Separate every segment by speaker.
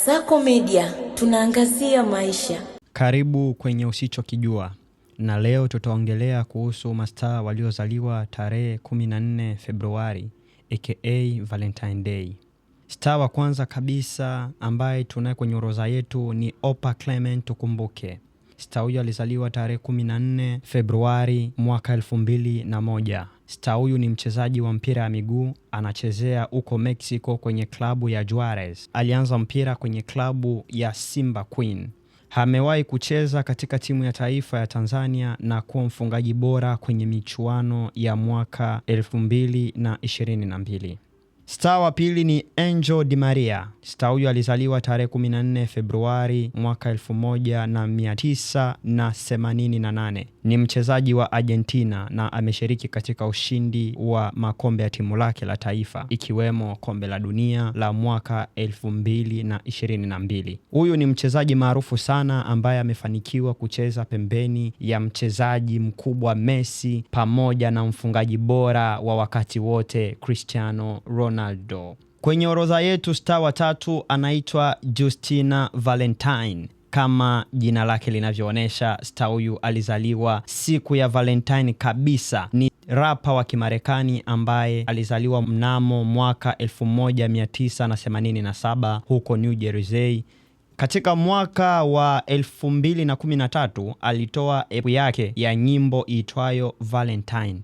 Speaker 1: Sako Media, tunaangazia maisha.
Speaker 2: Karibu kwenye usichokijua. Na leo tutaongelea kuhusu mastaa waliozaliwa tarehe 14 Februari aka Valentine Day. Star wa kwanza kabisa ambaye tunaye kwenye orodha yetu ni Oprah Clement Tukumbuke. Star huyu alizaliwa tarehe 14 Februari mwaka 2001. Star huyu ni mchezaji wa mpira wa miguu, anachezea huko Mexico kwenye klabu ya Juarez. Alianza mpira kwenye klabu ya Simba Queen. Amewahi kucheza katika timu ya taifa ya Tanzania na kuwa mfungaji bora kwenye michuano ya mwaka 2022. Star wa pili ni Angel Di Maria. Star huyu alizaliwa tarehe 14 Februari mwaka 1988. Ni mchezaji wa Argentina na ameshiriki katika ushindi wa makombe ya timu lake la taifa ikiwemo kombe la dunia la mwaka 2022. Huyu ni mchezaji maarufu sana ambaye amefanikiwa kucheza pembeni ya mchezaji mkubwa Messi pamoja na mfungaji bora wa wakati wote Cristiano Ronaldo. Kwenye orodha yetu star wa tatu anaitwa Justina Valentine. Kama jina lake linavyoonyesha, star huyu alizaliwa siku ya Valentine kabisa. Ni rapa wa Kimarekani ambaye alizaliwa mnamo mwaka 1987 huko New Jersey. Katika mwaka wa 2013 alitoa EP yake ya nyimbo iitwayo Valentine.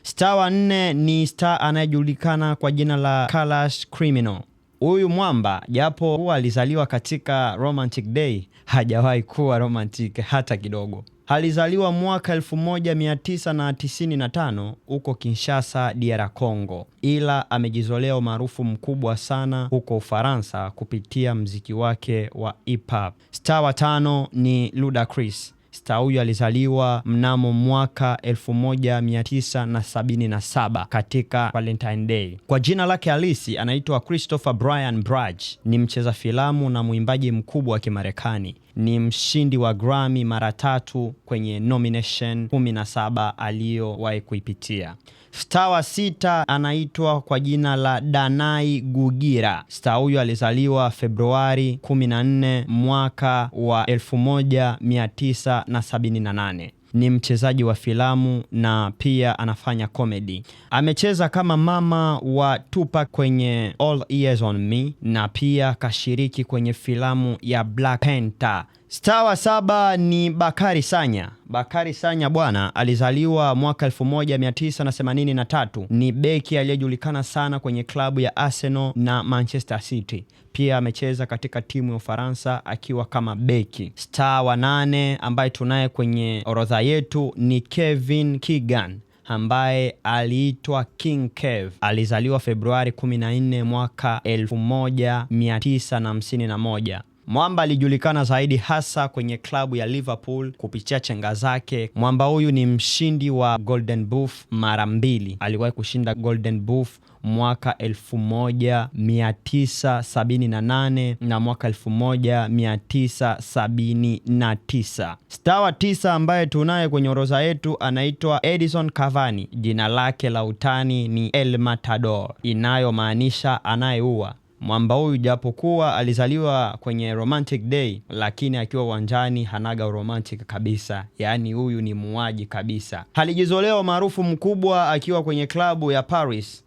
Speaker 2: Star wa nne ni star anayejulikana kwa jina la Kalash Criminal. Huyu mwamba japo huwa alizaliwa katika romantic day, hajawahi kuwa romantic hata kidogo. Alizaliwa mwaka 1995 huko Kinshasa, DR Congo, ila amejizolea umaarufu mkubwa sana huko Ufaransa kupitia mziki wake wa hip hop. Star wa tano ni Ludacris. Star huyu alizaliwa mnamo mwaka 1977 katika Valentine Day. Kwa jina lake halisi anaitwa Christopher Brian Bragg. Ni mcheza filamu na mwimbaji mkubwa wa Kimarekani. Ni mshindi wa Grammy mara 3 kwenye nomination 17 aliyowahi kuipitia. Star wa sita anaitwa kwa jina la Danai Gurira. Star huyu alizaliwa Februari 14 mwaka wa 1978. Ni mchezaji wa filamu na pia anafanya comedy. Amecheza kama mama wa Tupac kwenye All Eyes on Me na pia kashiriki kwenye filamu ya Black Panther. Star wa saba ni Bakari Sanya. Bakari Sanya bwana alizaliwa mwaka 1983. Ni beki aliyejulikana sana kwenye klabu ya Arsenal na Manchester City. Pia amecheza katika timu ya Ufaransa akiwa kama beki. Star wa 8 ambaye tunaye kwenye orodha yetu ni Kevin Keegan ambaye aliitwa King Kev. Alizaliwa Februari 14 mwaka 1951. Mwamba alijulikana zaidi hasa kwenye klabu ya Liverpool kupitia chenga zake. Mwamba huyu ni mshindi wa Golden Boot mara 2. Aliwahi kushinda Golden Boot mwaka 1978 na mwaka 1979. Star wa 9 ambaye tunaye kwenye orodha yetu anaitwa Edison Cavani. Jina lake la utani ni El Matador, inayomaanisha anayeua. Mwamba huyu japokuwa alizaliwa kwenye romantic day, lakini akiwa uwanjani hanaga romantic kabisa. Yaani huyu ni muuaji kabisa. Alijizolea maarufu mkubwa akiwa kwenye klabu ya Paris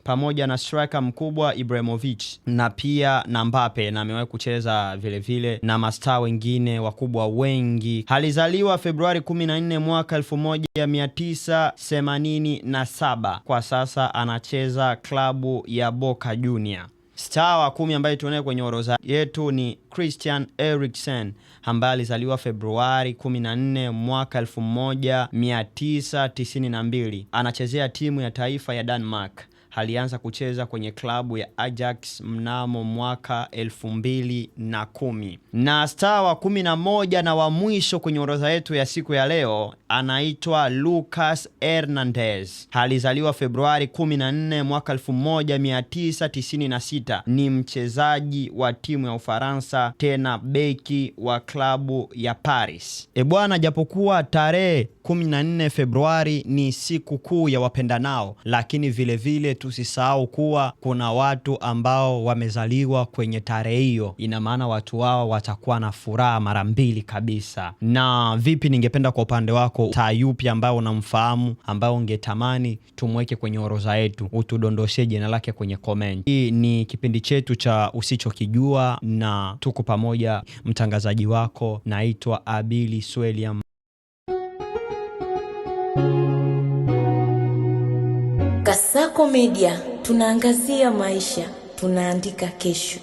Speaker 2: pamoja na striker mkubwa Ibrahimovic na pia na Mbappe, na amewahi kucheza vile vile na mastaa wengine wakubwa wengi. Alizaliwa Februari 14 mwaka 1987. Kwa sasa anacheza klabu ya Boca Juniors. Star wa 10 ambaye tunaye kwenye orodha yetu ni Christian Eriksen ambaye alizaliwa Februari 14 mwaka 1992. Anachezea timu ya taifa ya Denmark. Alianza kucheza kwenye klabu ya Ajax mnamo mwaka 2010. Na star wa 11 na wa mwisho kwenye orodha yetu ya siku ya leo anaitwa Lucas Hernandez. Alizaliwa Februari 14 mwaka 1996. Ni mchezaji wa timu ya Ufaransa, tena beki wa klabu ya Paris. Bwana, japokuwa tarehe 14 Februari ni siku kuu ya wapendanao, lakini vile vile tusisahau kuwa kuna watu ambao wamezaliwa kwenye tarehe hiyo. Ina maana watu wao watakuwa na furaha mara mbili kabisa. Na vipi, ningependa kwa upande wako taa yupi ambao unamfahamu ambao ungetamani tumweke kwenye orodha yetu? Utudondoshe jina lake kwenye comment. Hii ni kipindi chetu cha Usichokijua na tuko pamoja. Mtangazaji wako naitwa Abili Sweliam.
Speaker 1: Kasako Media, tunaangazia maisha, tunaandika kesho.